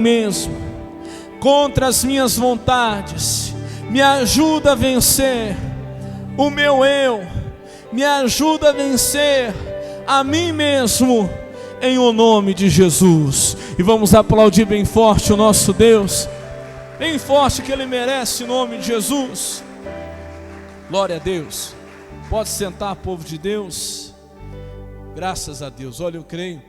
mesmo, contra as minhas vontades, me ajuda a vencer o meu eu, me ajuda a vencer a mim mesmo, em o nome de Jesus. E vamos aplaudir bem forte o nosso Deus, bem forte, que Ele merece, em nome de Jesus. Glória a Deus. Pode sentar, povo de Deus. Graças a Deus. Olha, eu creio,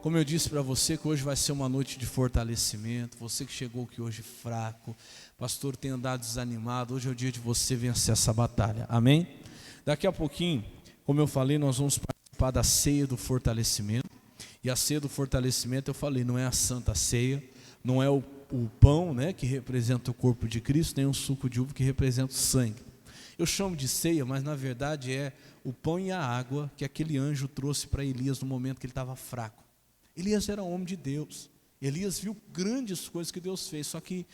como eu disse para você, que hoje vai ser uma noite de fortalecimento. Você que chegou aqui hoje fraco, pastor tem andado desanimado, hoje é o dia de você vencer essa batalha, amém? Daqui a pouquinho, como eu falei, nós vamos participar da ceia do fortalecimento. E a ceia do fortalecimento, eu falei, não é a santa ceia, não é o pão, né, que representa o corpo de Cristo, nem o suco de uva que representa o sangue. Eu chamo de ceia, mas na verdade é o pão e a água que aquele anjo trouxe para Elias no momento que ele estava fraco. Elias era homem de Deus, Elias viu grandes coisas que Deus fez, só que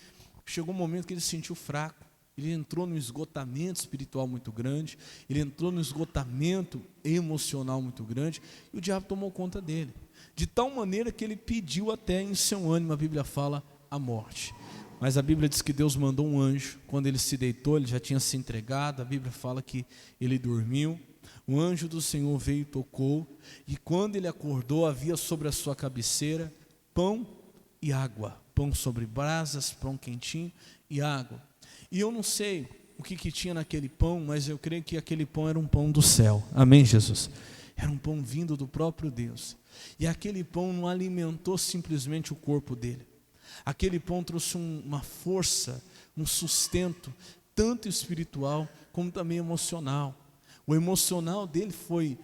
chegou um momento que ele se sentiu fraco, ele entrou num esgotamento espiritual muito grande, ele entrou num esgotamento emocional muito grande, e o diabo tomou conta dele, de tal maneira que ele pediu até em seu ânimo, a Bíblia fala, a morte. Mas a Bíblia diz que Deus mandou um anjo, quando ele se deitou, ele já tinha se entregado, a Bíblia fala que ele dormiu, o anjo do Senhor veio e tocou, e quando ele acordou, havia sobre a sua cabeceira pão e água, pão sobre brasas, pão quentinho e água. E eu não sei o que tinha naquele pão, mas eu creio que aquele pão era um pão do céu, amém, Jesus? Era um pão vindo do próprio Deus, e aquele pão não alimentou simplesmente o corpo dele, aquele pão trouxe uma força, um sustento, tanto espiritual como também emocional. O emocional dele foi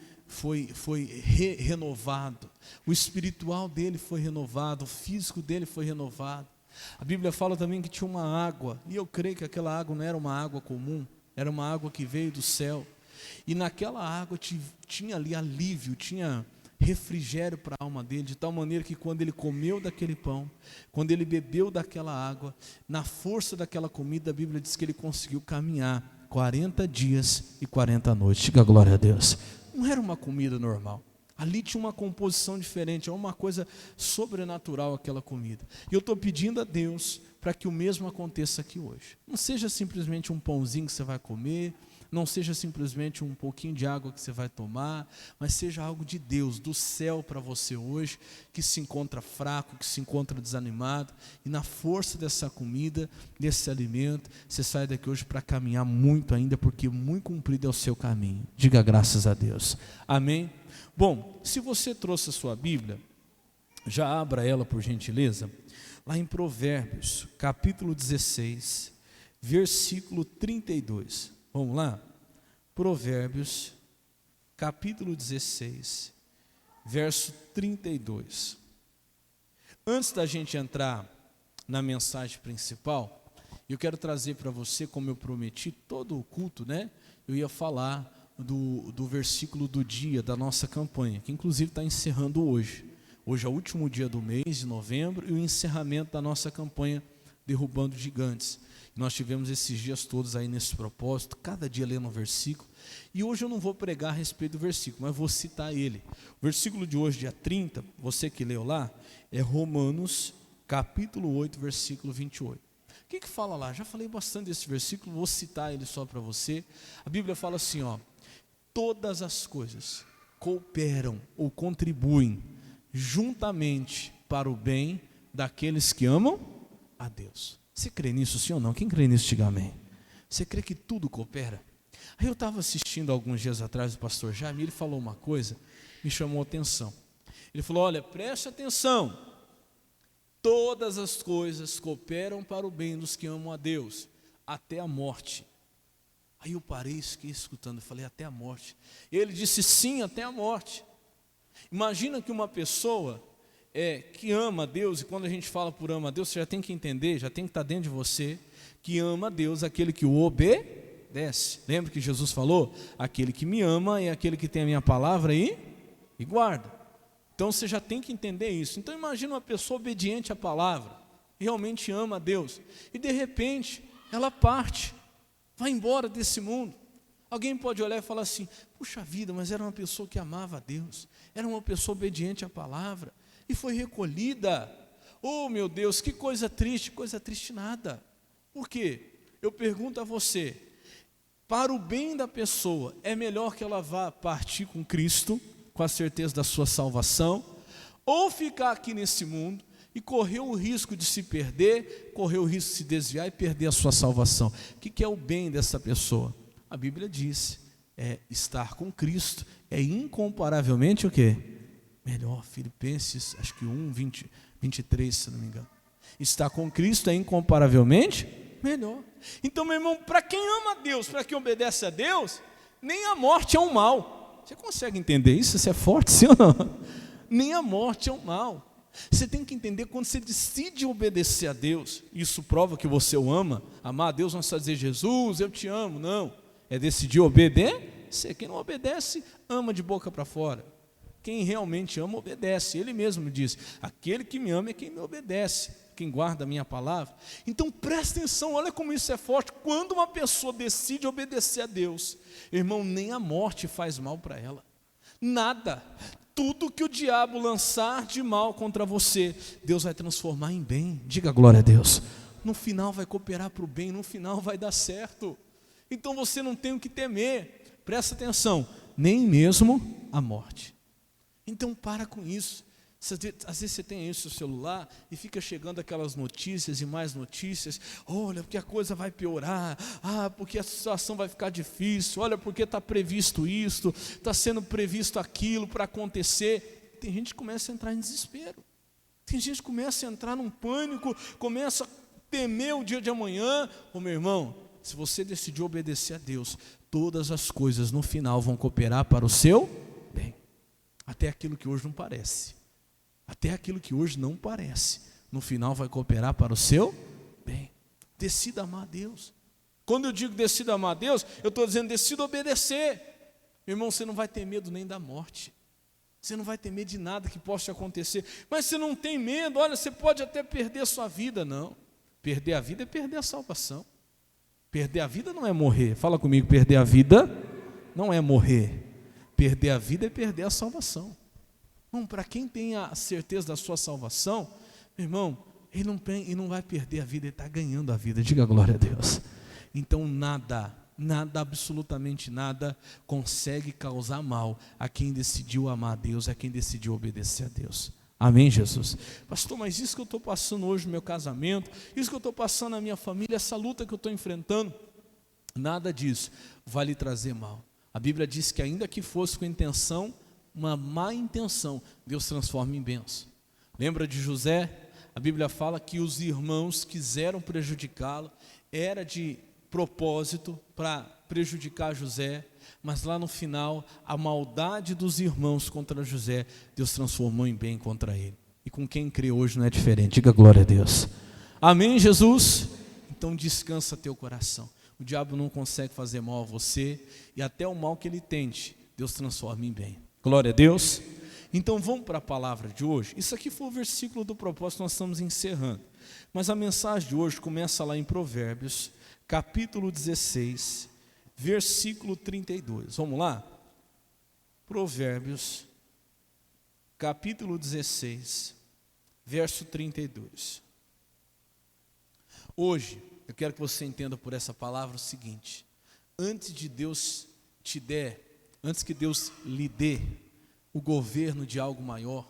renovado, o espiritual dele foi renovado, o físico dele foi renovado. A Bíblia fala também que tinha uma água, e eu creio que aquela água não era uma água comum, era uma água que veio do céu, e naquela água tinha ali alívio, tinha refrigério para a alma dele, de tal maneira que quando ele comeu daquele pão, quando ele bebeu daquela água, na força daquela comida, a Bíblia diz que ele conseguiu caminhar 40 dias e 40 noites, diga glória a Deus. Não era uma comida normal, ali tinha uma composição diferente, é uma coisa sobrenatural aquela comida, e eu estou pedindo a Deus para que o mesmo aconteça aqui hoje, não seja simplesmente um pãozinho que você vai comer, não seja simplesmente um pouquinho de água que você vai tomar, mas seja algo de Deus, do céu para você hoje, que se encontra fraco, que se encontra desanimado, e na força dessa comida, desse alimento, você sai daqui hoje para caminhar muito ainda, porque muito cumprido é o seu caminho, diga graças a Deus, amém? Bom, se você trouxe a sua Bíblia, já abra ela por gentileza, lá em Provérbios, capítulo 16, versículo 32, vamos lá? Provérbios, capítulo 16, verso 32. Antes da gente entrar na mensagem principal, eu quero trazer para você, como eu prometi, todo o culto, né? Eu ia falar do versículo do dia da nossa campanha, que inclusive está encerrando hoje. Hoje é o último dia do mês de novembro e o encerramento da nossa campanha Derrubando Gigantes. Nós tivemos esses dias todos aí nesse propósito, cada dia lendo um versículo, e hoje eu não vou pregar a respeito do versículo, mas vou citar ele. O versículo de hoje, dia 30, você que leu lá, é Romanos, capítulo 8, versículo 28. O que fala lá? Já falei bastante desse versículo, vou citar ele só para você. A Bíblia fala assim, ó, todas as coisas cooperam ou contribuem juntamente para o bem daqueles que amam a Deus. Você crê nisso, sim ou não? Quem crê nisso, diga amém. Você crê que tudo coopera? Aí eu estava assistindo alguns dias atrás o pastor Jaime, ele falou uma coisa, me chamou a atenção. Ele falou, olha, preste atenção, todas as coisas cooperam para o bem dos que amam a Deus, até a morte. Aí eu parei e fiquei escutando, eu falei, até a morte. Ele disse, sim, até a morte. Imagina que uma pessoa que ama a Deus, e quando a gente fala por ama a Deus, você já tem que entender, já tem que estar dentro de você, que ama a Deus, aquele que o obedece. Lembra que Jesus falou? Aquele que me ama é aquele que tem a minha palavra e guarda. Então você já tem que entender isso. Então imagina uma pessoa obediente à palavra, realmente ama a Deus, e de repente ela parte, vai embora desse mundo. Alguém pode olhar e falar assim, puxa vida, mas era uma pessoa que amava a Deus, era uma pessoa obediente à palavra, e foi recolhida. Oh meu Deus, que coisa triste nada. Por quê? Eu pergunto a você, para o bem da pessoa, é melhor que ela vá partir com Cristo, com a certeza da sua salvação, ou ficar aqui nesse mundo e correr o risco de se perder, correr o risco de se desviar e perder a sua salvação. O que é o bem dessa pessoa? A Bíblia diz, estar com Cristo é incomparavelmente o quê? Melhor. Filipenses, acho que 23, se não me engano. Estar com Cristo é incomparavelmente melhor. Então, meu irmão, para quem ama a Deus, para quem obedece a Deus, nem a morte é um mal. Você consegue entender isso? Você é forte, sim ou não? Nem a morte é um mal. Você tem que entender, quando você decide obedecer a Deus, isso prova que você o ama. Amar a Deus não é só dizer, Jesus, eu te amo, não. É decidir obedecer. Quem não obedece, ama de boca para fora. Quem realmente ama, obedece. Ele mesmo diz, aquele que me ama é quem me obedece, quem guarda a minha palavra. Então presta atenção, olha como isso é forte. Quando uma pessoa decide obedecer a Deus, irmão, nem a morte faz mal para ela. Nada. Tudo que o diabo lançar de mal contra você, Deus vai transformar em bem. Diga glória a Deus. No final vai cooperar para o bem, no final vai dar certo. Então você não tem o que temer. Presta atenção, nem mesmo a morte. Então para com isso. Às vezes você tem aí o seu celular e fica chegando aquelas notícias e mais notícias. Olha, porque a coisa vai piorar. Porque a situação vai ficar difícil. Olha, porque está previsto isso, está sendo previsto aquilo para acontecer. Tem gente que começa a entrar em desespero. Tem gente que começa a entrar num pânico, começa a temer o dia de amanhã. Ô meu irmão, se você decidir obedecer a Deus, todas as coisas no final vão cooperar para o seu bem. Até aquilo que hoje não parece. Até aquilo que hoje não parece, no final vai cooperar para o seu bem. Decida amar a Deus. Quando eu digo decida amar a Deus, eu estou dizendo decida obedecer. Meu irmão, você não vai ter medo nem da morte. Você não vai ter medo de nada que possa te acontecer. Mas você não tem medo, olha, você pode até perder a sua vida, não. Perder a vida é perder a salvação. Perder a vida não é morrer. Fala comigo, perder a vida não é morrer. Perder a vida é perder a salvação. Para quem tem a certeza da sua salvação, meu irmão, ele não vai perder a vida, ele está ganhando a vida. Diga glória a Deus. Então nada, absolutamente nada consegue causar mal a quem decidiu amar a Deus, a quem decidiu obedecer a Deus. Amém, Jesus? Pastor, mas isso que eu estou passando hoje no meu casamento, isso que eu estou passando na minha família, essa luta que eu estou enfrentando, nada disso vai lhe trazer mal. A Bíblia diz que ainda que fosse com intenção, uma má intenção, Deus transforma em bênção. Lembra de José? A Bíblia fala que os irmãos quiseram prejudicá-lo, era de propósito para prejudicar José, mas lá no final, a maldade dos irmãos contra José, Deus transformou em bem contra ele. E com quem crê hoje não é diferente. Diga glória a Deus. Amém, Jesus? Então descansa teu coração. O diabo não consegue fazer mal a você, e até o mal que ele tente, Deus transforma em bem. Glória a Deus. Então vamos para a palavra de hoje. Isso aqui foi o versículo do propósito, nós estamos encerrando. Mas a mensagem de hoje começa lá em Provérbios, capítulo 16, versículo 32. Vamos lá? Provérbios, capítulo 16, verso 32. Hoje, eu quero que você entenda por essa palavra o seguinte: antes que Deus lhe dê o governo de algo maior,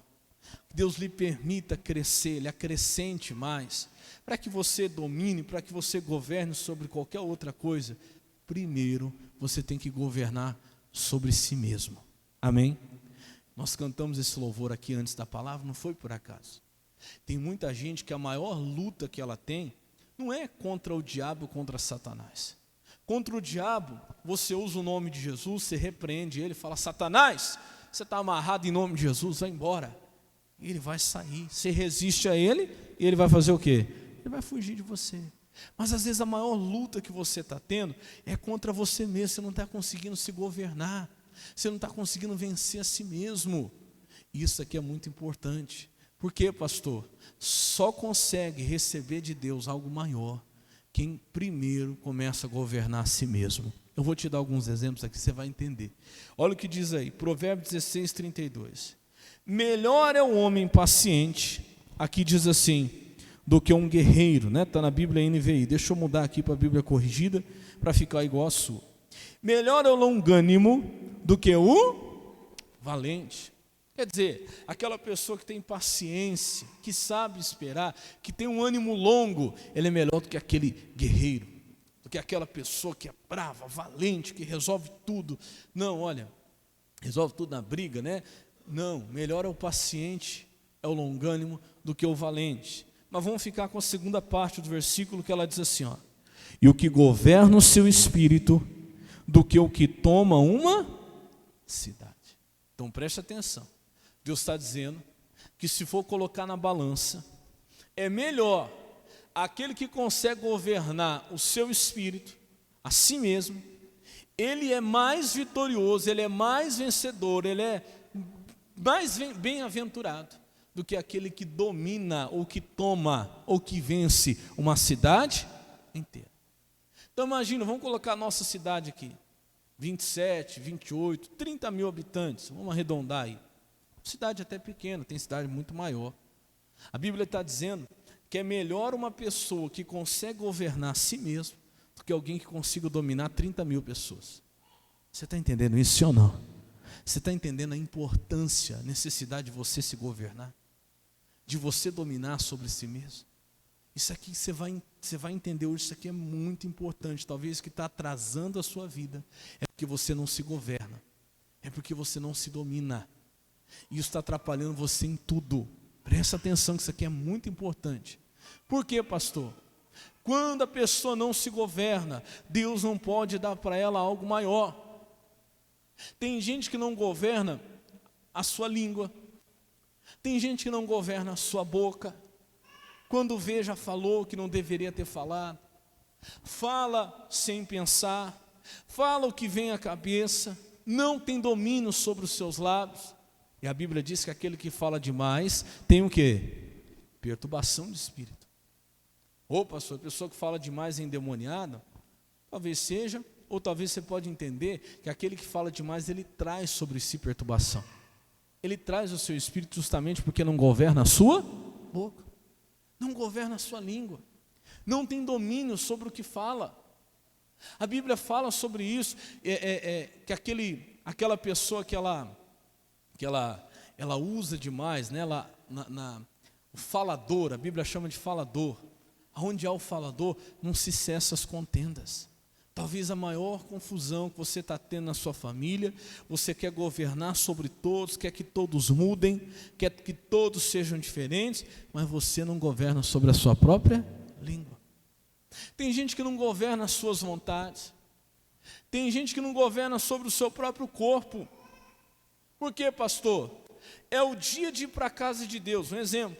que Deus lhe permita crescer, lhe acrescente mais, para que você domine, para que você governe sobre qualquer outra coisa, primeiro você tem que governar sobre si mesmo. Amém? Nós cantamos esse louvor aqui antes da palavra, não foi por acaso. Tem muita gente que a maior luta que ela tem não é contra o diabo ou contra Satanás. Contra o diabo, você usa o nome de Jesus, você repreende ele, fala: Satanás, você está amarrado em nome de Jesus, vai embora. E ele vai sair. Você resiste a ele, e ele vai fazer o quê? Ele vai fugir de você. Mas às vezes a maior luta que você está tendo é contra você mesmo. Você não está conseguindo se governar, você não está conseguindo vencer a si mesmo. Isso aqui é muito importante. Por quê, pastor? Só consegue receber de Deus algo maior quem primeiro começa a governar a si mesmo. Eu vou te dar alguns exemplos aqui, você vai entender. Olha o que diz aí, Provérbios 16, 32. Melhor é o homem paciente aqui diz assim, do que um guerreiro, né? Está na Bíblia NVI. Deixa eu mudar aqui para a Bíblia corrigida, para ficar igual a sua. Melhor é o longânimo do que o valente. Quer dizer, aquela pessoa que tem paciência, que sabe esperar, que tem um ânimo longo, ele é melhor do que aquele guerreiro, do que aquela pessoa que é brava, valente, que resolve tudo. Não, olha, resolve tudo na briga, né? Não, melhor é o paciente, é o longânimo do que o valente. Mas vamos ficar com a segunda parte do versículo, que ela diz assim, ó: e o que governa o seu espírito do que o que toma uma cidade. Então preste atenção, Deus está dizendo que se for colocar na balança, é melhor aquele que consegue governar o seu espírito, a si mesmo, ele é mais vitorioso, ele é mais vencedor, ele é mais bem-aventurado do que aquele que domina, ou que toma, ou que vence uma cidade inteira. Então imagina, vamos colocar a nossa cidade aqui, 27, 28, 30 mil habitantes, vamos arredondar aí. Cidade até pequena, tem cidade muito maior. A Bíblia está dizendo que é melhor uma pessoa que consegue governar a si mesmo do que alguém que consiga dominar 30 mil pessoas. Você está entendendo isso, sim ou não? Você está entendendo a importância, a necessidade de você se governar? De você dominar sobre si mesmo? Isso aqui você vai entender hoje, isso aqui é muito importante. Talvez o que está atrasando a sua vida é porque você não se governa, é porque você não se domina. E isso está atrapalhando você em tudo. Presta atenção que isso aqui é muito importante. Por quê, pastor? Quando a pessoa não se governa, Deus não pode dar para ela algo maior. Tem gente que não governa a sua língua, tem gente que não governa a sua boca, quando vê já falou que não deveria ter falado, fala sem pensar, fala o que vem à cabeça, não tem domínio sobre os seus lábios. E a Bíblia diz que aquele que fala demais tem o quê? Perturbação de espírito. Ou pastor, a pessoa que fala demais é endemoniada? Talvez seja, ou talvez você pode entender que aquele que fala demais, ele traz sobre si perturbação. Ele traz o seu espírito justamente porque não governa a sua boca, não governa a sua língua, não tem domínio sobre o que fala. A Bíblia fala sobre isso, que aquela pessoa que ela usa demais, né? O falador, a Bíblia chama de falador. Onde há o falador, não se cessam as contendas. Talvez a maior confusão que você está tendo na sua família, você quer governar sobre todos, quer que todos mudem, quer que todos sejam diferentes, mas você não governa sobre a sua própria língua. Tem gente que não governa as suas vontades, tem gente que não governa sobre o seu próprio corpo. Por quê, pastor? É o dia de ir para a casa de Deus, um exemplo.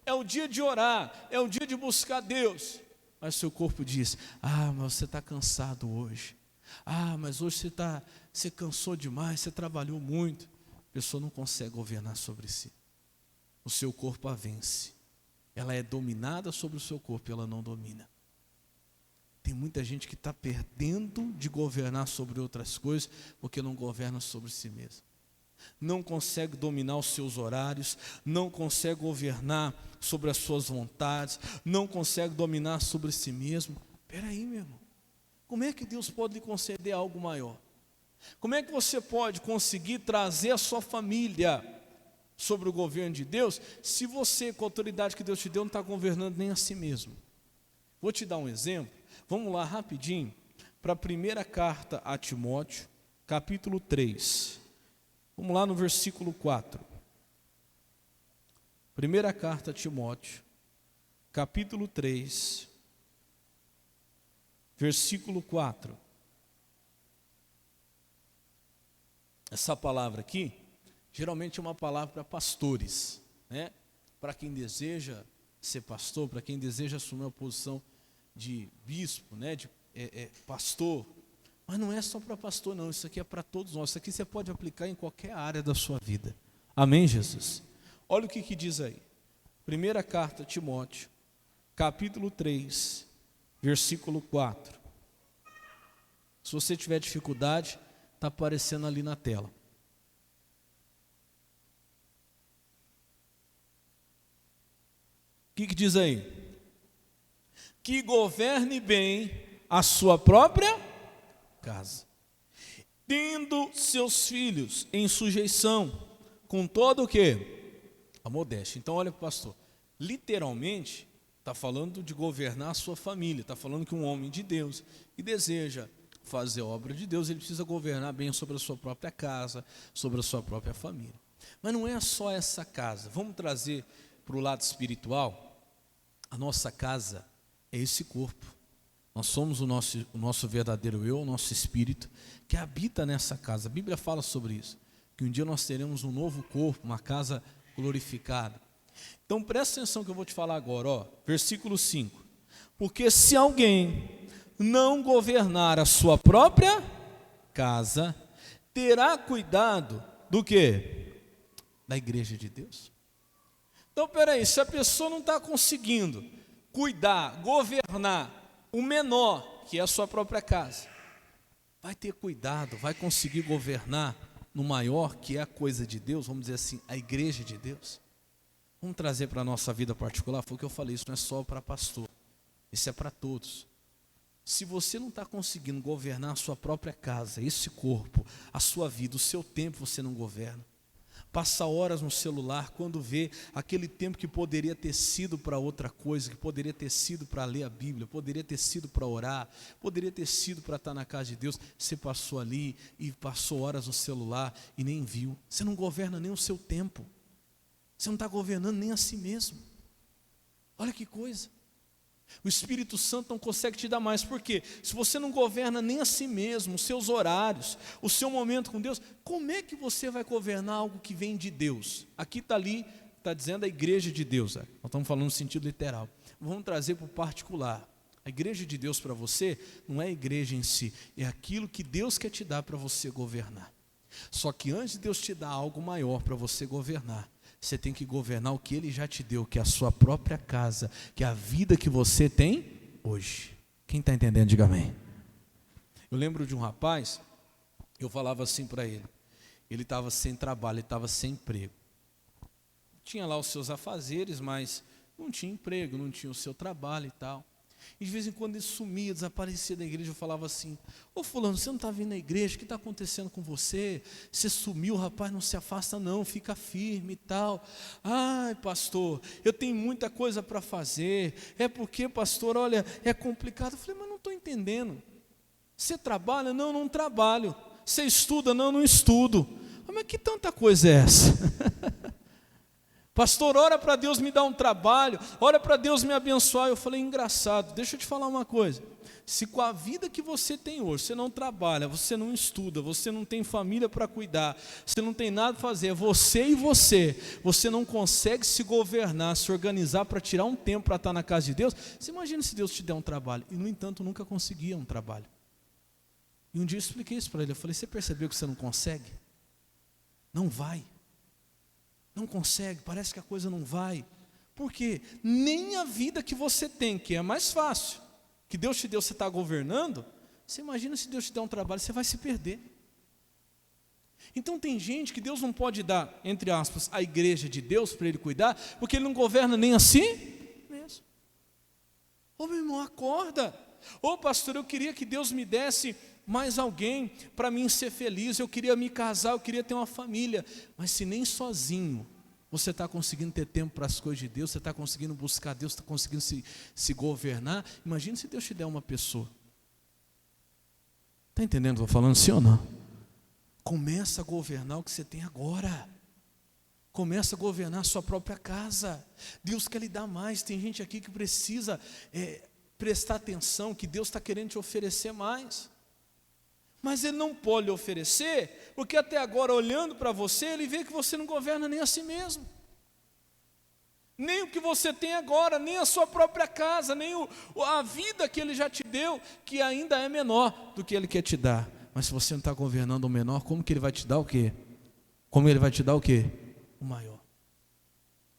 É o dia de orar, é o dia de buscar Deus. Mas seu corpo diz: mas você está cansado hoje. Mas hoje você cansou demais, você trabalhou muito. A pessoa não consegue governar sobre si. O seu corpo a vence. Ela é dominada sobre o seu corpo e ela não domina. Tem muita gente que está perdendo de governar sobre outras coisas porque não governa sobre si mesmo. Não consegue dominar os seus horários, não consegue governar sobre as suas vontades, não consegue dominar sobre si mesmo. Espera aí, meu irmão, como é que Deus pode lhe conceder algo maior? Como é que você pode conseguir trazer a sua família sobre o governo de Deus, se você, com a autoridade que Deus te deu, não está governando nem a si mesmo? Vou te dar um exemplo, vamos lá rapidinho, para a primeira carta a Timóteo, capítulo 3. Vamos lá no versículo 4. Primeira carta a Timóteo, capítulo 3, versículo 4. Essa palavra aqui, geralmente é uma palavra para pastores, né? Para quem deseja ser pastor, para quem deseja assumir a posição de bispo, né? De pastor. Mas não é só para pastor não, isso aqui é para todos nós. Isso aqui você pode aplicar em qualquer área da sua vida. Amém, Jesus? Olha o que diz aí. Primeira carta a Timóteo, capítulo 3, versículo 4. Se você tiver dificuldade, está aparecendo ali na tela. que diz aí? Que governe bem a sua própria casa, tendo seus filhos em sujeição, com todo o quê? A modéstia. Então olha para o pastor, literalmente está falando de governar a sua família, está falando que um homem de Deus que deseja fazer a obra de Deus, ele precisa governar bem sobre a sua própria casa, sobre a sua própria família. Mas não é só essa casa, vamos trazer para o lado espiritual. A nossa casa é esse corpo, nós somos o nosso verdadeiro eu, o nosso espírito, que habita nessa casa. A Bíblia fala sobre isso, que um dia nós teremos um novo corpo, uma casa glorificada. Então presta atenção que eu vou te falar agora, ó, versículo 5. Porque se alguém não governar a sua própria casa, terá cuidado do quê? Da igreja de Deus. Então peraí, se a pessoa não está conseguindo cuidar, governar o menor, que é a sua própria casa, vai ter cuidado, vai conseguir governar no maior, que é a coisa de Deus, vamos dizer assim, a igreja de Deus. Vamos trazer para a nossa vida particular, foi o que eu falei, isso não é só para pastor, isso é para todos. Se você não está conseguindo governar a sua própria casa, esse corpo, a sua vida, o seu tempo você não governa. Passa horas no celular, quando vê aquele tempo que poderia ter sido para outra coisa, que poderia ter sido para ler a Bíblia, poderia ter sido para orar, poderia ter sido para estar na casa de Deus, você passou ali e passou horas no celular e nem viu. Você não governa nem o seu tempo, você não está governando nem a si mesmo. Olha que coisa. O Espírito Santo não consegue te dar mais, por quê? Se você não governa nem a si mesmo, os seus horários, o seu momento com Deus, como é que você vai governar algo que vem de Deus? Aqui está dizendo a igreja de Deus, nós estamos falando no sentido literal. Vamos trazer para o particular. A igreja de Deus para você não é a igreja em si, é aquilo que Deus quer te dar para você governar. Só que antes de Deus te dar algo maior para você governar, você tem que governar o que Ele já te deu, que é a sua própria casa, que é a vida que você tem hoje. Quem está entendendo, diga amém. Eu lembro de um rapaz, eu falava assim para ele estava sem trabalho, ele estava sem emprego. Tinha lá os seus afazeres, mas não tinha emprego, não tinha o seu trabalho e tal. E de vez em quando ele sumia, desaparecia da igreja. Eu falava assim: ô fulano, você não está vindo na igreja, o que está acontecendo com você? Você sumiu, rapaz, não se afasta não, fica firme e tal. Ai pastor, eu tenho muita coisa para fazer. É porque pastor, olha, é complicado. Eu falei, mas não estou entendendo. Você trabalha? Não, não trabalho. Você estuda? Não, não estudo. Mas que tanta coisa é essa? Pastor, ora para Deus me dar um trabalho, ora para Deus me abençoar. Eu falei, engraçado, deixa eu te falar uma coisa. Se com a vida que você tem hoje, você não trabalha, você não estuda, você não tem família para cuidar, você não tem nada para fazer, é você e você não consegue se governar, se organizar para tirar um tempo para estar na casa de Deus, você imagina se Deus te der um trabalho. E no entanto, nunca conseguia um trabalho. E um dia eu expliquei isso para ele, eu falei, você percebeu que você não consegue? Não vai. Não consegue, parece que a coisa não vai. Por quê? Nem a vida que você tem, que é mais fácil, que Deus te deu, você está governando, você imagina se Deus te der um trabalho, você vai se perder. Então tem gente que Deus não pode dar, entre aspas, a igreja de Deus para ele cuidar, porque ele não governa nem assim mesmo. Ô meu irmão, acorda. Ô pastor, eu queria que Deus me desse mais alguém para mim ser feliz, eu queria me casar, eu queria ter uma família, mas se nem sozinho você está conseguindo ter tempo para as coisas de Deus, você está conseguindo buscar Deus, está conseguindo se governar, imagine se Deus te der uma pessoa. Está entendendo o que eu estou falando, sim ou não? Começa a governar o que você tem agora. Começa a governar a sua própria casa. Deus quer lhe dar mais. Tem gente aqui que precisa prestar atenção, que Deus está querendo te oferecer mais. Mas Ele não pode lhe oferecer, porque até agora, olhando para você, Ele vê que você não governa nem a si mesmo. Nem o que você tem agora, nem a sua própria casa, nem a vida que Ele já te deu, que ainda é menor do que Ele quer te dar. Mas se você não está governando o menor, como que Ele vai te dar o quê? Como Ele vai te dar o quê? O maior.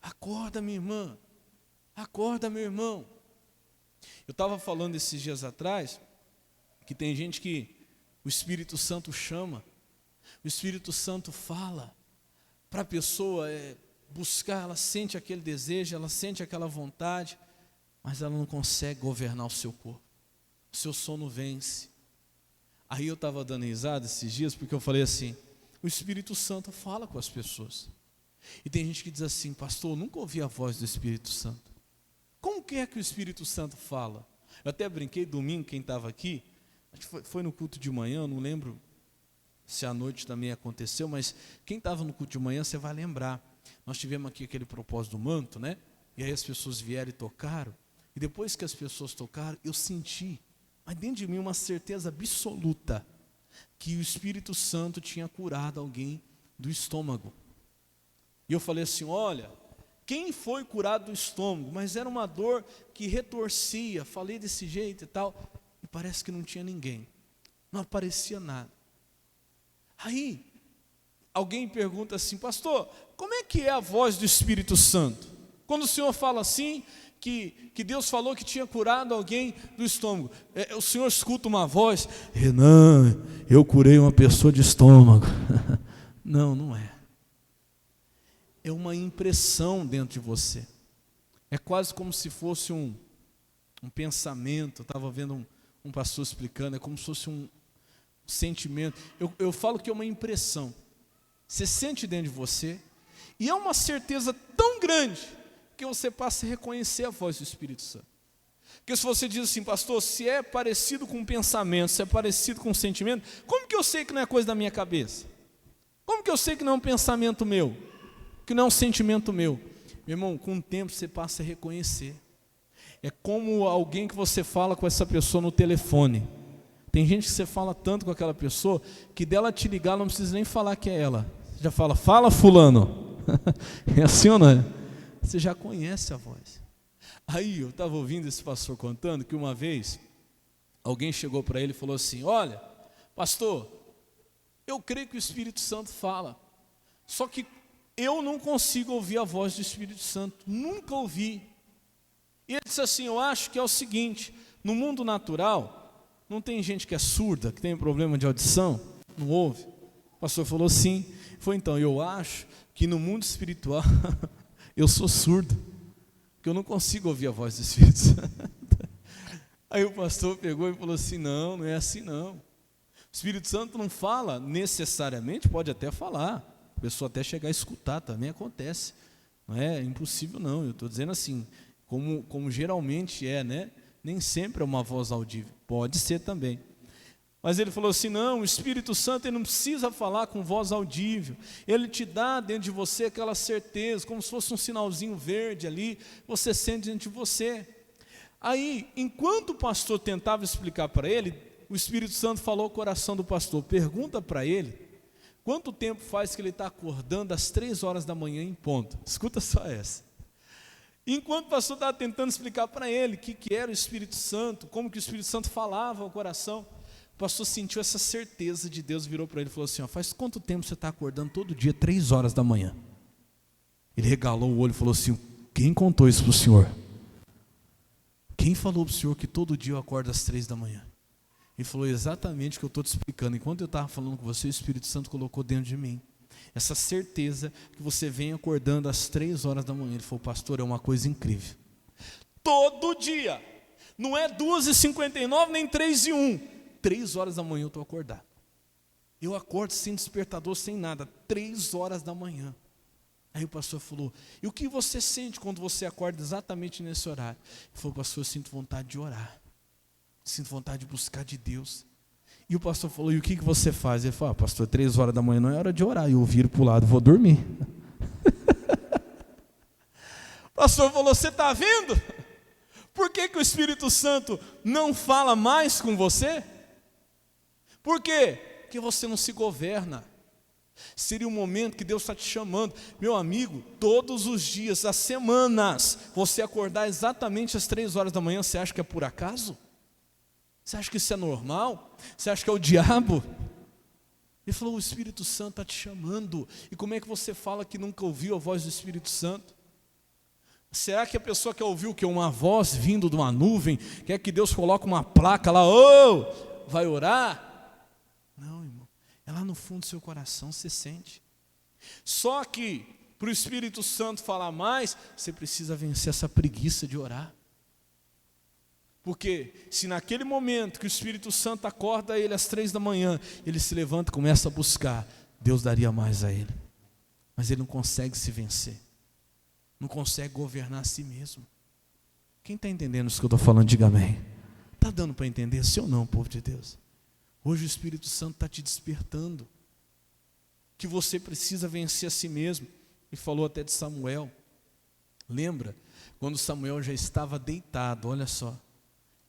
Acorda, minha irmã. Acorda, meu irmão. Eu estava falando esses dias atrás, que tem gente que o Espírito Santo chama, o Espírito Santo fala para a pessoa, buscar, ela sente aquele desejo, ela sente aquela vontade, mas ela não consegue governar o seu corpo. O seu sono vence. Aí eu estava dando risada esses dias, porque eu falei assim, o Espírito Santo fala com as pessoas. E tem gente que diz assim, pastor, eu nunca ouvi a voz do Espírito Santo. Como que é que o Espírito Santo fala? Eu até brinquei domingo, quem estava aqui, acho que foi no culto de manhã, eu não lembro se à noite também aconteceu, mas quem estava no culto de manhã, você vai lembrar. Nós tivemos aqui aquele propósito do manto, né? E aí as pessoas vieram e tocaram. E depois que as pessoas tocaram, eu senti, mas dentro de mim, uma certeza absoluta que o Espírito Santo tinha curado alguém do estômago. E eu falei assim, olha, quem foi curado do estômago? Mas era uma dor que retorcia, falei desse jeito e tal, e parece que não tinha ninguém. Não aparecia nada. Aí, alguém pergunta assim, pastor, como é que é a voz do Espírito Santo? Quando o Senhor fala assim, que Deus falou que tinha curado alguém do estômago, o Senhor escuta uma voz, Renan, eu curei uma pessoa de estômago. Não, não é. É uma impressão dentro de você. É quase como se fosse um pensamento. Eu estava vendo um pastor explicando, é como se fosse um sentimento. Eu falo que é uma impressão. Você sente dentro de você, e é uma certeza tão grande, que você passa a reconhecer a voz do Espírito Santo. Porque se você diz assim, pastor, se é parecido com um pensamento, se é parecido com um sentimento, como que eu sei que não é coisa da minha cabeça? Como que eu sei que não é um pensamento meu? Que não é um sentimento meu? Meu irmão, com o tempo você passa a reconhecer. É como alguém que você fala com essa pessoa no telefone. Tem gente que você fala tanto com aquela pessoa, que dela te ligar, não precisa nem falar que é ela. Você já fala, fala fulano. É assim ou não é? Você já conhece a voz. Aí eu estava ouvindo esse pastor contando que uma vez alguém chegou para ele e falou assim, olha, pastor, eu creio que o Espírito Santo fala, só que eu não consigo ouvir a voz do Espírito Santo, nunca ouvi. E ele disse assim, eu acho que é o seguinte, no mundo natural, não tem gente que é surda, que tem problema de audição, não ouve? O pastor falou sim. Foi então, eu acho que no mundo espiritual eu sou surdo, porque eu não consigo ouvir a voz do Espírito Santo. Aí o pastor pegou e falou assim, não, não é assim não. O Espírito Santo não fala necessariamente, pode até falar, a pessoa até chegar a escutar, também acontece. Não é impossível não, eu estou dizendo assim, como geralmente é, né? Nem sempre é uma voz audível, pode ser também. Mas ele falou assim, não, o Espírito Santo ele não precisa falar com voz audível, ele te dá dentro de você aquela certeza, como se fosse um sinalzinho verde ali, você sente dentro de você. Aí, enquanto o pastor tentava explicar para ele, o Espírito Santo falou ao coração do pastor, pergunta para ele, quanto tempo faz que ele está acordando às 3 horas da manhã em ponto? Escuta só essa. Enquanto o pastor estava tentando explicar para ele o que era o Espírito Santo, como que o Espírito Santo falava ao coração, o pastor sentiu essa certeza de Deus, virou para ele e falou assim, ó, faz quanto tempo você está acordando todo dia, 3 horas da manhã? Ele regalou o olho e falou assim, quem contou isso para o senhor? Quem falou para o senhor que todo dia eu acordo às 3 da manhã? Ele falou exatamente o que eu estou te explicando. Enquanto eu estava falando com você, o Espírito Santo colocou dentro de mim essa certeza que você vem acordando às 3 horas da manhã. Ele falou, pastor, é uma coisa incrível. Todo dia, não é 2h59 nem 3h01. 3 horas da manhã eu estou acordado. Eu acordo sem despertador, sem nada, 3 horas da manhã. Aí o pastor falou, e o que você sente quando você acorda exatamente nesse horário? Ele falou, pastor, eu sinto vontade de orar. Sinto vontade de buscar de Deus. E o pastor falou, e o que você faz? Ele falou, pastor, 3 horas da manhã não é hora de orar. Eu viro para o lado, vou dormir. O pastor falou, você está vendo? Por que o Espírito Santo não fala mais com você? Por quê? Porque você não se governa. Seria um momento que Deus está te chamando. Meu amigo, todos os dias, as semanas, você acordar exatamente às 3 horas da manhã, você acha que é por acaso? Você acha que isso é normal? Você acha que é o diabo? Ele falou, o Espírito Santo está te chamando. E como é que você fala que nunca ouviu a voz do Espírito Santo? Será que a pessoa quer ouvir o quê? Uma voz vindo de uma nuvem? Quer que Deus coloque uma placa lá, vai orar? Não, irmão, é lá no fundo do seu coração, você sente. Só que Para o Espírito Santo falar mais, você precisa vencer essa preguiça de orar. Porque se naquele momento que o Espírito Santo acorda ele às 3 da manhã, ele se levanta e começa a buscar, Deus daria mais a ele. Mas ele não consegue se vencer. Não consegue governar a si mesmo. Quem está entendendo isso que eu estou falando, diga amém. Está dando para entender, sim ou não, povo de Deus? Hoje o Espírito Santo está te despertando. Que você precisa vencer a si mesmo. E falou até de Samuel. Lembra? Quando Samuel já estava deitado, olha só.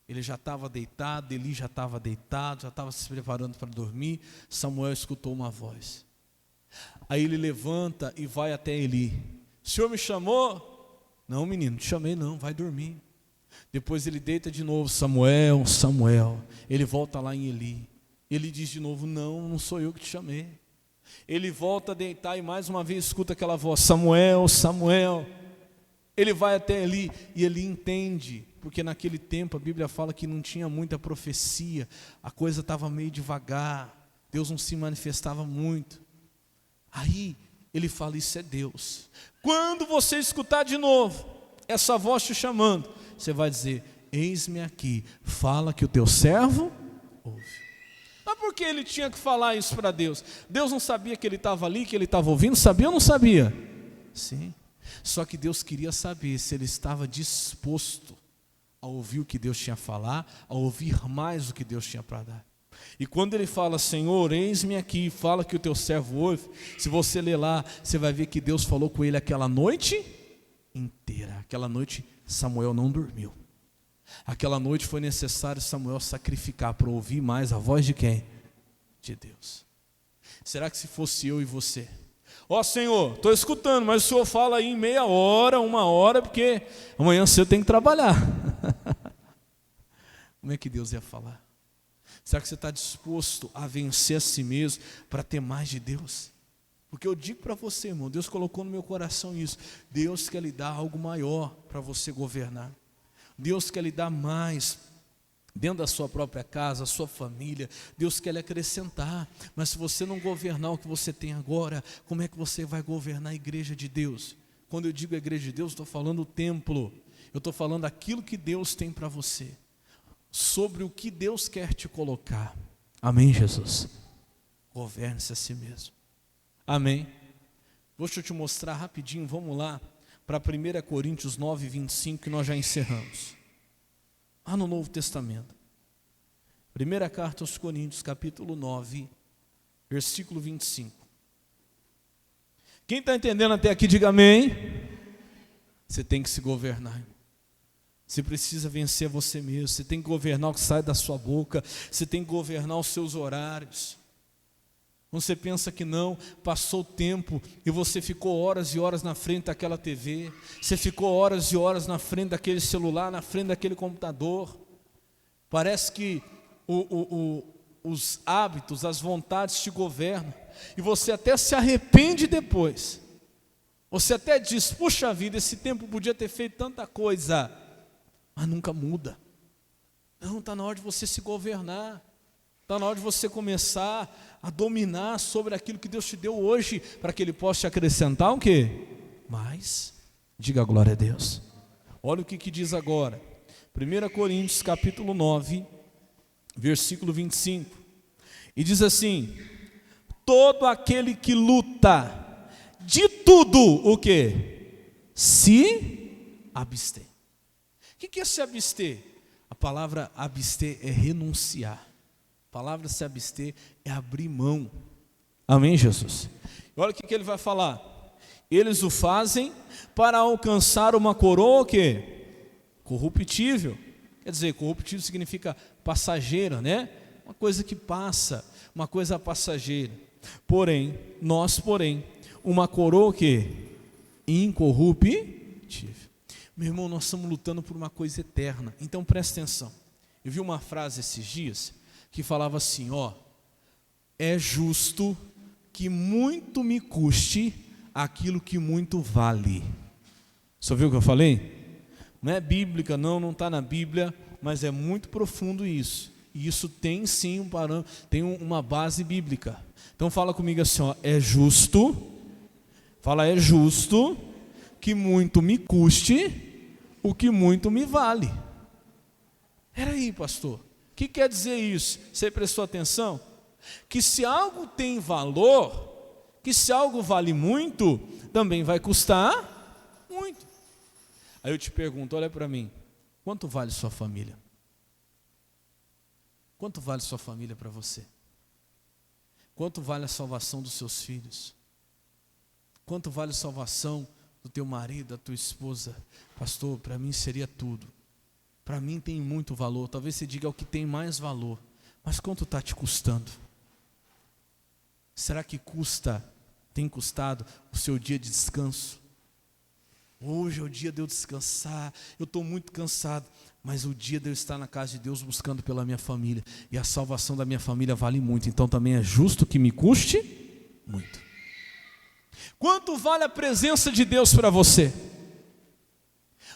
Ele já estava deitado, Eli já estava deitado, já estava se preparando para dormir. Samuel escutou uma voz. Aí ele levanta e vai até Eli. O senhor me chamou? Não, menino, não te chamei não, vai dormir. Depois ele deita de novo, Samuel, Samuel. Ele volta lá em Eli. Ele diz de novo, não, não sou eu que te chamei. Ele volta a deitar e mais uma vez escuta aquela voz, Samuel, Samuel. Ele vai até Eli e Eli entende, porque naquele tempo a Bíblia fala que não tinha muita profecia, a coisa estava meio devagar, Deus não se manifestava muito. Aí ele fala, isso é Deus. Quando você escutar de novo essa voz te chamando, você vai dizer, eis-me aqui, fala que o teu servo ouve. Mas por que ele tinha que falar isso para Deus? Deus não sabia que ele estava ali, que ele estava ouvindo? Sabia ou não sabia? Sim. Só que Deus queria saber se ele estava disposto a ouvir o que Deus tinha a falar, a ouvir mais o que Deus tinha para dar. E quando ele fala, Senhor, eis-me aqui, fala que o teu servo ouve, se você ler lá, você vai ver que Deus falou com ele aquela noite inteira. Aquela noite Samuel não dormiu. Aquela noite foi necessário Samuel sacrificar para ouvir mais a voz de quem? De Deus. Será que se fosse eu e você? Ó Senhor, estou escutando, mas o Senhor fala aí em meia hora, 1 hora, porque amanhã cedo tem que trabalhar. Como é que Deus ia falar? Será que você está disposto a vencer a si mesmo para ter mais de Deus? Porque eu digo para você, irmão, Deus colocou no meu coração isso. Deus quer lhe dar algo maior para você governar. Deus quer lhe dar mais dentro da sua própria casa, a sua família. Deus quer lhe acrescentar. Mas se você não governar o que você tem agora, como é que você vai governar a igreja de Deus? Quando eu digo a igreja de Deus, estou falando o templo. Eu estou falando aquilo que Deus tem para você. Sobre o que Deus quer te colocar. Amém, Jesus? Governe-se a si mesmo. Amém. Deixa eu te mostrar rapidinho, vamos lá. Para 1 Coríntios 9, 25, que nós já encerramos. Lá no Novo Testamento. Primeira carta aos Coríntios, capítulo 9, versículo 25. Quem está entendendo até aqui, diga amém. Você tem que se governar. Você precisa vencer você mesmo. Você tem que governar o que sai da sua boca. Você tem que governar os seus horários. Você pensa que não, passou o tempo e você ficou horas e horas na frente daquela TV, você ficou horas e horas na frente daquele celular, na frente daquele computador. Parece que os hábitos, as vontades te governam e você até se arrepende depois. Você até diz, puxa vida, esse tempo podia ter feito tanta coisa, mas nunca muda. Não, está na hora de você se governar. Está na hora de você começar a dominar sobre aquilo que Deus te deu hoje, para que Ele possa te acrescentar o quê? Mais. Diga glória a Deus. Olha o que diz agora. 1 Coríntios capítulo 9, versículo 25. E diz assim, todo aquele que luta, de tudo, o quê? Se abstém. O que é se abster? A palavra abster é renunciar. A palavra se abster é abrir mão. Amém, Jesus? E olha o que ele vai falar. Eles o fazem para alcançar uma coroa o quê? Corruptível. Quer dizer, corruptível significa passageira, né? Uma coisa que passa, uma coisa passageira. Porém, uma coroa o quê? Incorruptível. Meu irmão, nós estamos lutando por uma coisa eterna. Então presta atenção. Eu vi uma frase esses dias que falava assim, é justo que muito me custe aquilo que muito vale. Você ouviu o que eu falei? Não é bíblica, não está na Bíblia, mas é muito profundo isso. E isso tem sim um parâmetro, tem uma base bíblica. Então fala comigo assim, é justo Fala, é justo que muito me custe o que muito me vale. Peraí, pastor, o que quer dizer isso? Você prestou atenção? Que se algo tem valor, que se algo vale muito, também vai custar muito. Aí eu te pergunto, olha para mim, quanto vale sua família? Quanto vale sua família para você? Quanto vale a salvação dos seus filhos? Quanto vale a salvação do teu marido, da tua esposa? Pastor, para mim seria tudo. Para mim tem muito valor. Talvez você diga o que tem mais valor. Mas quanto está te custando? Será que tem custado o seu dia de descanso? Hoje é o dia de eu descansar. Eu estou muito cansado. Mas o dia de eu estar na casa de Deus buscando pela minha família. E a salvação da minha família vale muito. Então também é justo que me custe muito. Quanto vale a presença de Deus para você?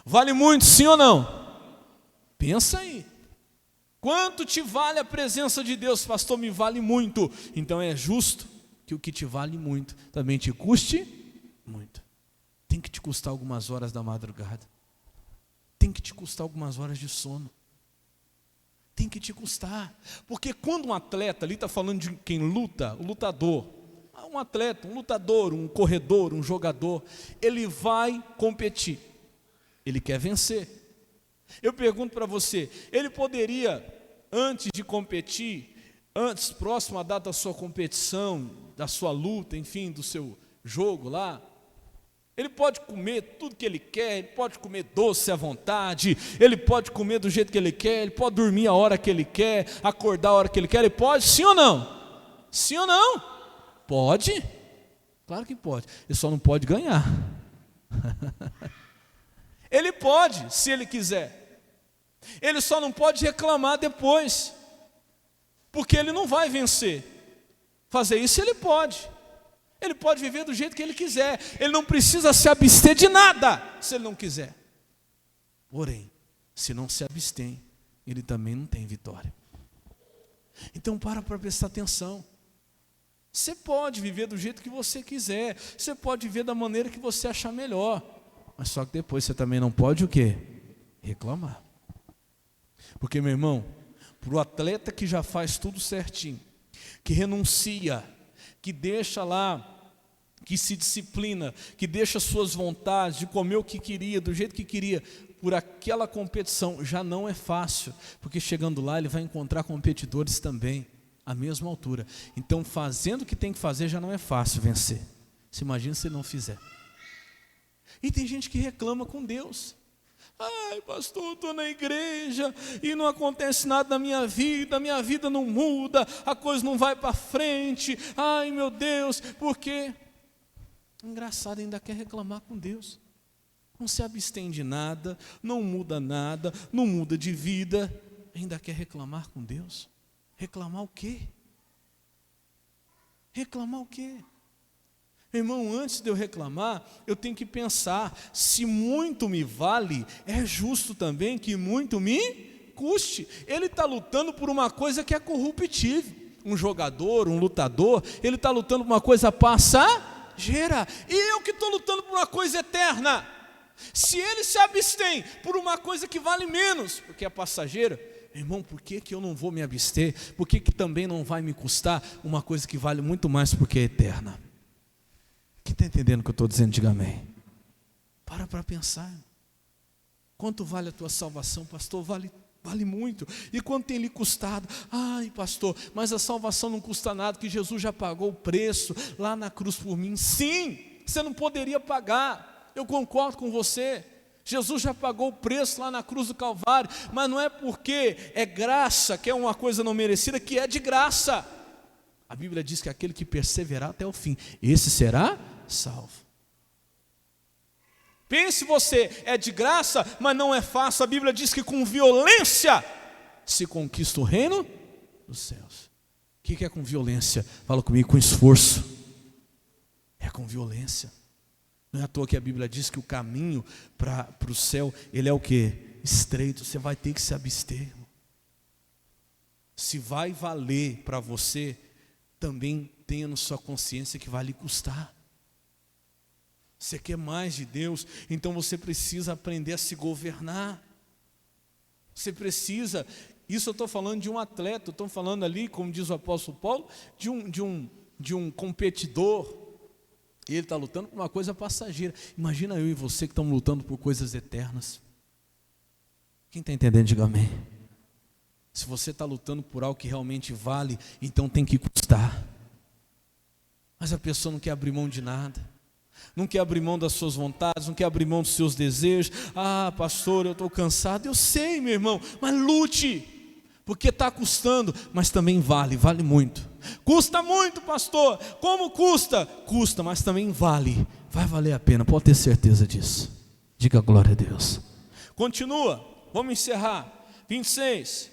Vale muito, sim ou não? Pensa aí. Quanto te vale a presença de Deus? Pastor, me vale muito. Então é justo que o que te vale muito também te custe muito. Tem que te custar algumas horas da madrugada. Tem que te custar algumas horas de sono. Tem que te custar. Porque quando um atleta, ali está falando de quem luta, o lutador, um atleta, um lutador, um corredor, um jogador, ele vai competir. Ele quer vencer. Eu pergunto para você, ele poderia, antes de competir, próximo à data da sua competição, da sua luta, enfim, do seu jogo lá, ele pode comer tudo que ele quer, ele pode comer doce à vontade, ele pode comer do jeito que ele quer, ele pode dormir a hora que ele quer, acordar a hora que ele quer, ele pode, sim ou não? Sim ou não? Pode? Claro que pode, ele só não pode ganhar. Ele pode, se ele quiser, ele só não pode reclamar depois, porque ele não vai vencer. Fazer isso ele pode viver do jeito que ele quiser, ele não precisa se abster de nada, se ele não quiser. Porém, se não se abstém, ele também não tem vitória. Então para prestar atenção. Você pode viver do jeito que você quiser, você pode viver da maneira que você achar melhor, mas só que depois você também não pode o quê? Reclamar. Porque, meu irmão, para o atleta que já faz tudo certinho, que renuncia, que deixa lá, que se disciplina, que deixa suas vontades de comer o que queria, do jeito que queria, por aquela competição, já não é fácil, porque chegando lá ele vai encontrar competidores também, à mesma altura. Então, fazendo o que tem que fazer já não é fácil vencer. Se imagina se ele não fizer. E tem gente que reclama com Deus. Ai, pastor, eu estou na igreja e não acontece nada na minha vida não muda, a coisa não vai para frente. Ai, meu Deus, por quê? Engraçado, ainda quer reclamar com Deus. Não se abstém de nada, não muda nada, não muda de vida, ainda quer reclamar com Deus. Reclamar o quê? Reclamar o quê? Irmão, antes de eu reclamar, eu tenho que pensar, se muito me vale, é justo também que muito me custe. Ele está lutando por uma coisa que é corruptível. Um jogador, um lutador, ele está lutando por uma coisa passageira. E eu que estou lutando por uma coisa eterna. Se ele se abstém por uma coisa que vale menos, porque é passageira, irmão, por que eu não vou me abster? Por que também não vai me custar uma coisa que vale muito mais porque é eterna? Quem está entendendo o que eu estou dizendo? Diga amém. Para pensar. Quanto vale a tua salvação, pastor? Vale muito. E quanto tem lhe custado? Ai, pastor, mas a salvação não custa nada, que Jesus já pagou o preço lá na cruz por mim. Sim, você não poderia pagar. Eu concordo com você. Jesus já pagou o preço lá na cruz do Calvário, mas não é porque é graça, que é uma coisa não merecida, que é de graça. A Bíblia diz que aquele que perseverar até o fim, esse será salvo. Pense você, é de graça, mas não é fácil. A Bíblia diz que com violência se conquista o reino dos céus. O que é com violência? Fala comigo, com esforço. É com violência. Não é à toa que a Bíblia diz que o caminho para o céu, ele é o quê? Estreito, você vai ter que se abster. Se vai valer para você, também tenha na sua consciência que vai lhe custar. Você quer mais de Deus, então você precisa aprender a se governar. Você precisa, isso eu estou falando de um atleta, eu estou falando ali, como diz o apóstolo Paulo, de um competidor. E ele está lutando por uma coisa passageira. Imagina eu e você que estamos lutando por coisas eternas. Quem está entendendo, diga amém. Se você está lutando por algo que realmente vale, então tem que custar. Mas a pessoa não quer abrir mão de nada. Não quer abrir mão das suas vontades, não quer abrir mão dos seus desejos. Ah, pastor, eu estou cansado. Eu sei, meu irmão, mas lute, porque está custando, mas também vale muito. Custa muito, pastor. Como custa? Custa, mas também vale. Vai valer a pena, pode ter certeza disso. Diga glória a Deus. Continua, vamos encerrar. 26.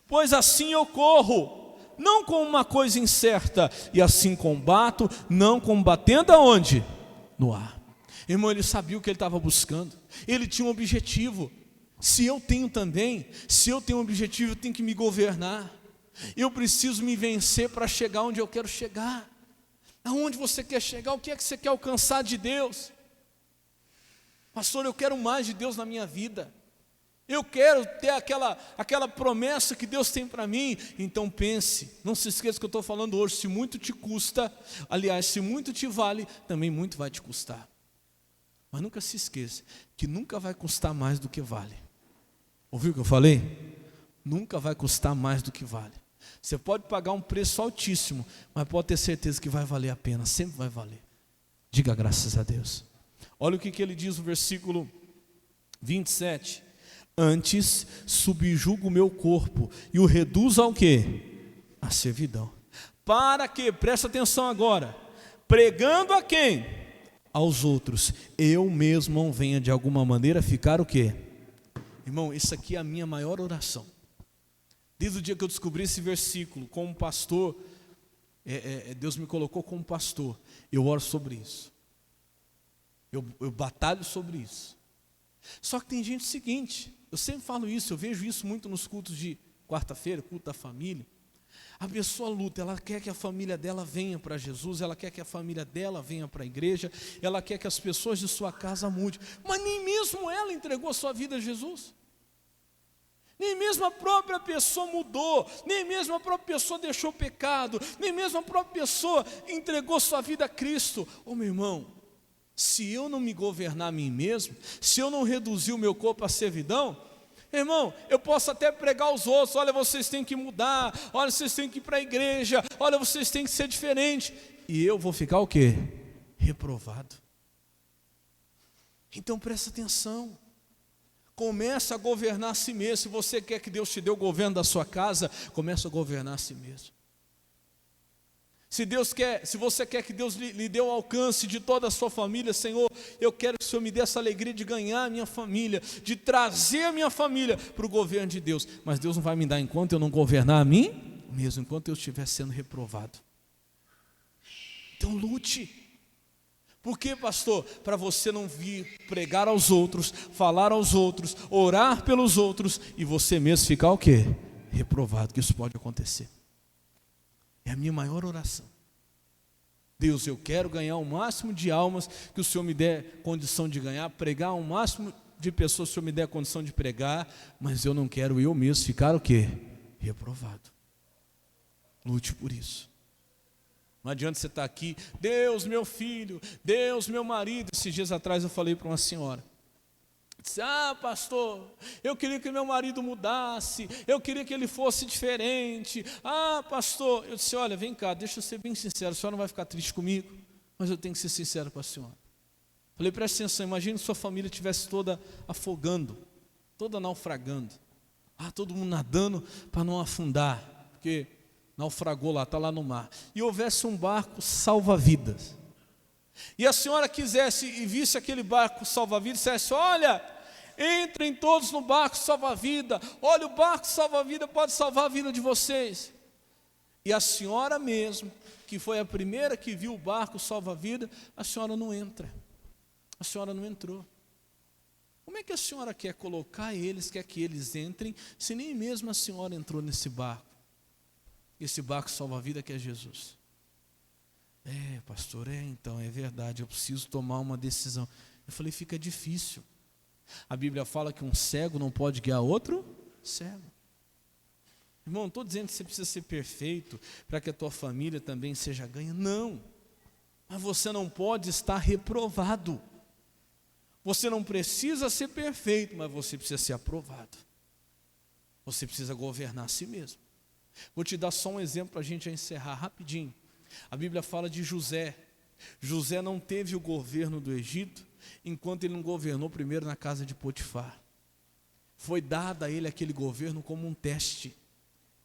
Pois assim eu corro, não com uma coisa incerta, e assim combato, não combatendo aonde? No ar. Irmão, ele sabia o que ele estava buscando, ele tinha um objetivo. Se eu tenho um objetivo, eu tenho que me governar. Eu preciso me vencer para chegar onde eu quero chegar. Aonde você quer chegar? O que é que você quer alcançar de Deus? Pastor, eu quero mais de Deus na minha vida. Eu quero ter aquela promessa que Deus tem para mim. Então pense, não se esqueça que eu estou falando hoje. Se muito te custa, aliás, se muito te vale, também muito vai te custar. Mas nunca se esqueça que nunca vai custar mais do que vale. Ouviu o que eu falei? Nunca vai custar mais do que vale. Você pode pagar um preço altíssimo, mas pode ter certeza que vai valer a pena, sempre vai valer. Diga graças a Deus. Olha o que ele diz no versículo 27. Antes subjugo o meu corpo e o reduzo ao quê? A servidão. Para que, presta atenção agora, pregando a quem? Aos outros, eu mesmo não venha de alguma maneira ficar o quê? Irmão, isso aqui é a minha maior oração. Desde o dia que eu descobri esse versículo, como pastor, Deus me colocou como pastor, eu oro sobre isso. Eu batalho sobre isso. Só que tem gente seguinte, eu sempre falo isso, eu vejo isso muito nos cultos de quarta-feira, culto da família. A pessoa luta, ela quer que a família dela venha para Jesus, ela quer que a família dela venha para a igreja, ela quer que as pessoas de sua casa mudem, mas nem mesmo ela entregou a sua vida a Jesus. Nem mesmo a própria pessoa mudou, nem mesmo a própria pessoa deixou o pecado, nem mesmo a própria pessoa entregou sua vida a Cristo. Ô meu irmão, se eu não me governar a mim mesmo, se eu não reduzir o meu corpo à servidão, irmão, eu posso até pregar aos outros, olha, vocês têm que mudar, olha, vocês têm que ir para a igreja, olha, vocês têm que ser diferentes, e eu vou ficar o quê? Reprovado. Então presta atenção, começa a governar a si mesmo. Se você quer que Deus te dê o governo da sua casa, começa a governar a si mesmo. Se você quer que Deus lhe dê o alcance de toda a sua família, Senhor, eu quero que o Senhor me dê essa alegria de ganhar a minha família, de trazer a minha família para o governo de Deus. Mas Deus não vai me dar enquanto eu não governar a mim mesmo, enquanto eu estiver sendo reprovado. Então lute. Por quê, pastor? Para você não vir pregar aos outros, falar aos outros, orar pelos outros e você mesmo ficar o quê? Reprovado, que isso pode acontecer. É a minha maior oração. Deus, eu quero ganhar o máximo de almas que o Senhor me der condição de ganhar, pregar o máximo de pessoas que o Senhor me der condição de pregar, mas eu não quero eu mesmo ficar o quê? Reprovado. Lute por isso. Não adianta você estar aqui, Deus, meu filho, Deus, meu marido. Esses dias atrás eu falei para uma senhora, disse, pastor, eu queria que meu marido mudasse, eu queria que ele fosse diferente. Pastor, eu disse, olha, vem cá, deixa eu ser bem sincero, a senhora não vai ficar triste comigo, mas eu tenho que ser sincero com a senhora. Falei, presta atenção, imagine se sua família estivesse toda afogando, toda naufragando. Todo mundo nadando para não afundar, porque naufragou lá, está lá no mar. E houvesse um barco salva-vidas. E a senhora quisesse e visse aquele barco salva-vidas, dissesse, olha, entrem todos no barco salva-vida, olha, o barco salva-vida pode salvar a vida de vocês. E a senhora mesmo, que foi a primeira que viu o barco salva-vida, a senhora não entra, a senhora não entrou. Como é que a senhora quer colocar eles, quer que eles entrem, se nem mesmo a senhora entrou nesse barco? Esse barco salva-vida que é Jesus. Pastor, então, é verdade, eu preciso tomar uma decisão. Eu falei, fica difícil. A Bíblia fala que um cego não pode guiar outro cego. Irmão, não estou dizendo que você precisa ser perfeito para que a tua família também seja ganha. Não. Mas você não pode estar reprovado. Você não precisa ser perfeito, mas você precisa ser aprovado. Você precisa governar a si mesmo. Vou te dar só um exemplo para a gente encerrar rapidinho. A Bíblia fala de José. José não teve o governo do Egito enquanto ele não governou primeiro na casa de Potifar. Foi dado a ele aquele governo como um teste.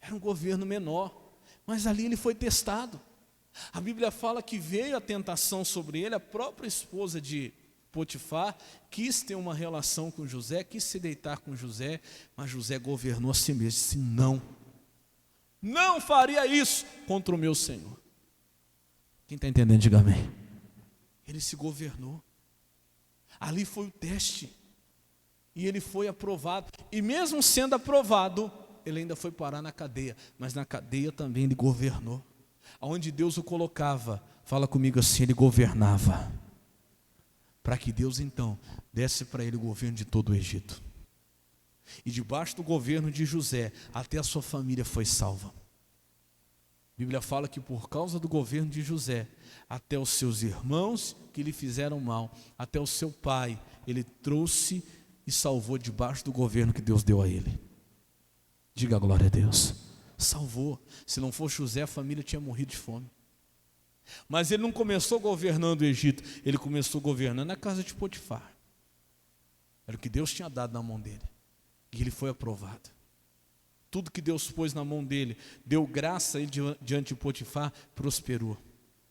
Era um governo menor, mas ali ele foi testado. A Bíblia fala que veio a tentação sobre ele, a própria esposa de Potifar quis ter uma relação com José, quis se deitar com José, mas José governou a si mesmo, disse não faria isso contra o meu Senhor. Quem está entendendo, diga amém. Ele se governou. Ali foi o teste. E ele foi aprovado. E mesmo sendo aprovado, ele ainda foi parar na cadeia. Mas na cadeia também ele governou. Aonde Deus o colocava, fala comigo assim, ele governava. Para que Deus então desse para ele o governo de todo o Egito. E debaixo do governo de José, até a sua família foi salva. A Bíblia fala que por causa do governo de José, até os seus irmãos que lhe fizeram mal, até o seu pai, ele trouxe e salvou debaixo do governo que Deus deu a ele. Diga glória a Deus. Salvou. Se não fosse José, a família tinha morrido de fome. Mas ele não começou governando o Egito, ele começou governando a casa de Potifar. Era o que Deus tinha dado na mão dele. E ele foi aprovado. Tudo que Deus pôs na mão dele, deu graça a ele diante de Potifar, prosperou.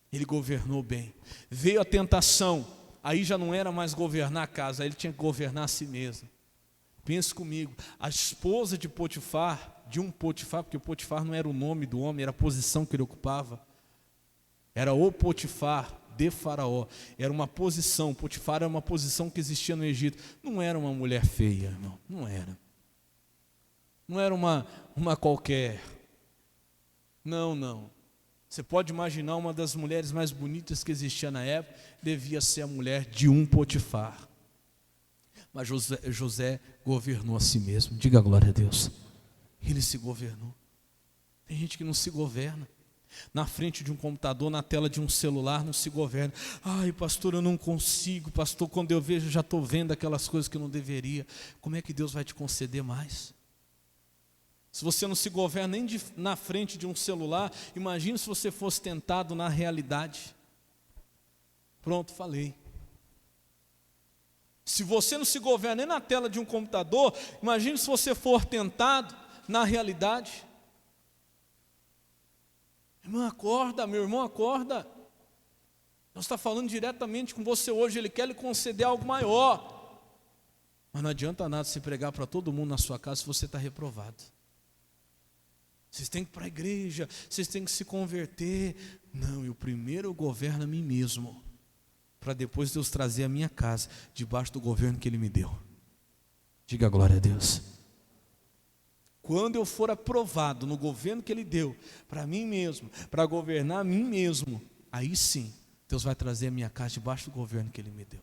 Ele governou bem. Veio a tentação, aí já não era mais governar a casa, aí ele tinha que governar a si mesmo. Pense comigo, a esposa de Potifar, porque Potifar não era o nome do homem, era a posição que ele ocupava. Era o Potifar de Faraó, era uma posição, Potifar era uma posição que existia no Egito. Não era uma mulher feia, irmão, não era. Não era uma qualquer. Não. Você pode imaginar uma das mulheres mais bonitas que existia na época, devia ser a mulher de um Potifar. Mas José governou a si mesmo, diga glória a Deus. Ele se governou. Tem gente que não se governa. Na frente de um computador, na tela de um celular, não se governa. Ai, pastor, eu não consigo. Pastor, quando eu vejo, já estou vendo aquelas coisas que eu não deveria. Como é que Deus vai te conceder mais? Se você não se governa nem na frente de um celular, imagine se você fosse tentado na realidade. Pronto, falei. Se você não se governa nem na tela de um computador, imagine se você for tentado na realidade. Irmão, acorda, meu irmão, acorda. Deus está falando diretamente com você hoje, Ele quer lhe conceder algo maior. Mas não adianta nada se pregar para todo mundo na sua casa se você está reprovado. Vocês têm que ir para a igreja, vocês têm que se converter. Não, eu primeiro governo a mim mesmo, para depois Deus trazer a minha casa debaixo do governo que Ele me deu. Diga glória a Deus. Quando eu for aprovado no governo que Ele deu, para mim mesmo, para governar a mim mesmo, aí sim, Deus vai trazer a minha casa debaixo do governo que Ele me deu.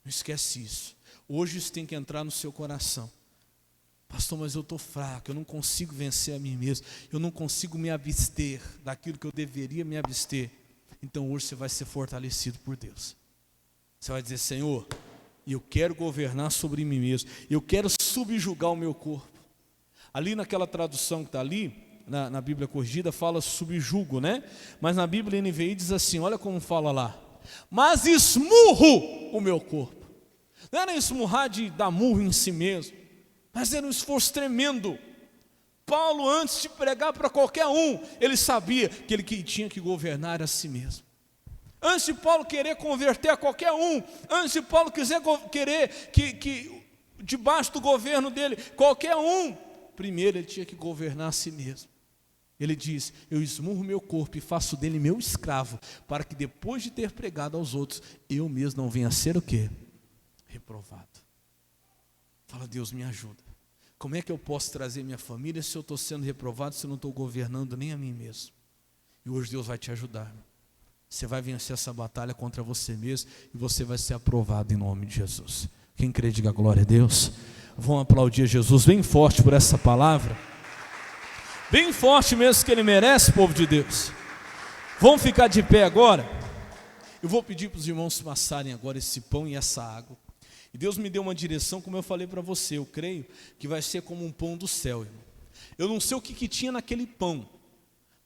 Não esquece isso. Hoje isso tem que entrar no seu coração. Pastor, mas eu estou fraco, eu não consigo vencer a mim mesmo, eu não consigo me abster daquilo que eu deveria me abster. Então hoje você vai ser fortalecido por Deus. Você vai dizer, Senhor, eu quero governar sobre mim mesmo, eu quero subjugar o meu corpo. Ali naquela tradução que está ali, na Bíblia corrigida, fala subjugo, né? Mas na Bíblia NVI diz assim, olha como fala lá, mas esmurro o meu corpo. Não era esmurrar de dar murro em si mesmo, mas era um esforço tremendo. Paulo, antes de pregar para qualquer um, ele sabia que ele tinha que governar a si mesmo. Antes de Paulo querer converter a qualquer um, antes de Paulo querer que debaixo do governo dele, qualquer um, primeiro ele tinha que governar a si mesmo. Ele diz, eu esmurro meu corpo e faço dele meu escravo, para que depois de ter pregado aos outros, eu mesmo não venha a ser o quê? Reprovado. Fala, Deus, me ajuda. Como é que eu posso trazer minha família se eu estou sendo reprovado, se eu não estou governando nem a mim mesmo? E hoje Deus vai te ajudar. Você vai vencer essa batalha contra você mesmo e você vai ser aprovado em nome de Jesus. Quem crê, diga glória a Deus. Vamos aplaudir Jesus bem forte por essa palavra. Bem forte mesmo, que Ele merece, povo de Deus. Vamos ficar de pé agora. Eu vou pedir para os irmãos passarem agora esse pão e essa água. E Deus me deu uma direção, como eu falei para você. Eu creio que vai ser como um pão do céu, irmão. Eu não sei o que tinha naquele pão,